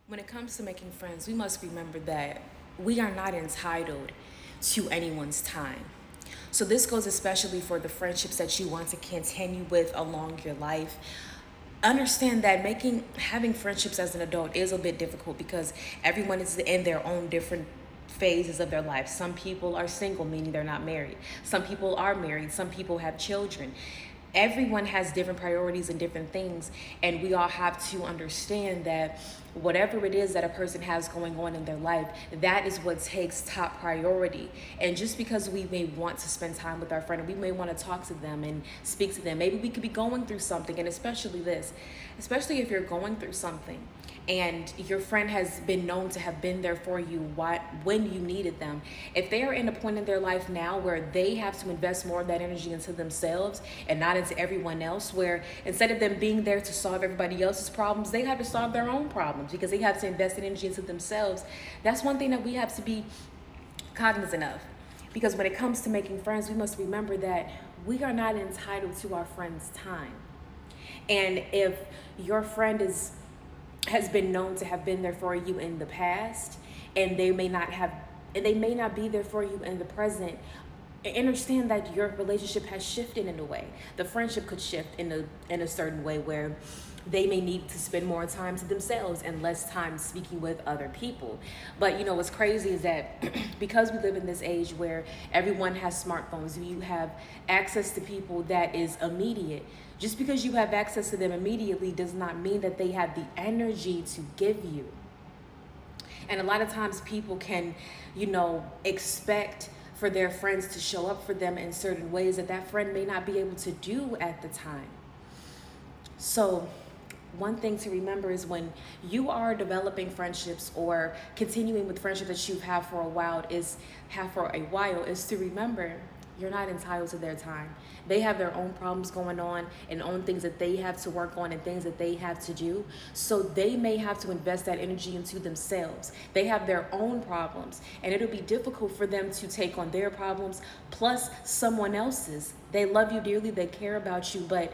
When it comes to making friends, we must remember that we are not entitled to anyone's time. So this goes especially for the friendships that you want to continue with along your life. Understand that having friendships as an adult is a bit difficult because everyone is in their own different phases of their life. Some people are single, meaning they're not married. Some people are married. Some people have children. Everyone has different priorities and different things, and we all have to understand that whatever it is that a person has going on in their life, that is what takes top priority. And just because we may want to spend time with our friend, and we may want to talk to them and speak to them, maybe we could be going through something. And especially if you're going through something and your friend has been known to have been there for you when you needed them, if they are in a point in their life now where they have to invest more of that energy into themselves and not into everyone else, where instead of them being there to solve everybody else's problems, they have to solve their own problems because they have to invest in energy into themselves, that's one thing that we have to be cognizant of. Because when it comes to making friends, we must remember that we are not entitled to our friends' time. And if your friend has been known to have been there for you in the past, and they may not be there for you in the present, understand that your relationship has shifted in a way. The friendship could shift in a certain way where they may need to spend more time to themselves and less time speaking with other people. But what's crazy is that because we live in this age where everyone has smartphones, you have access to people that is immediate. Just because you have access to them immediately does not mean that they have the energy to give you. And a lot of times people can, expect for their friends to show up for them in certain ways that friend may not be able to do at the time. So one thing to remember is when you are developing friendships or continuing with friendships that you've had for a while is to remember you're not entitled to their time. They have their own problems going on and own things that they have to work on and things that they have to do. So they may have to invest that energy into themselves. They have their own problems, and it'll be difficult for them to take on their problems plus someone else's. They love you dearly, they care about you, but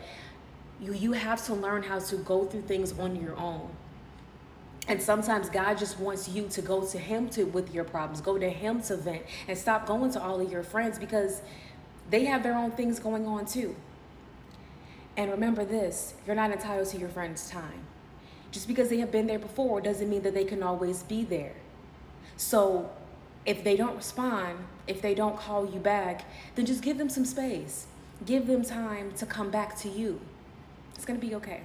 you have to learn how to go through things on your own. And sometimes God just wants you to go to him with your problems, go to him to vent, and stop going to all of your friends because they have their own things going on too. And remember this, you're not entitled to your friend's time. Just because they have been there before doesn't mean that they can always be there. So if they don't respond, if they don't call you back, then just give them some space. Give them time to come back to you. It's going to be okay.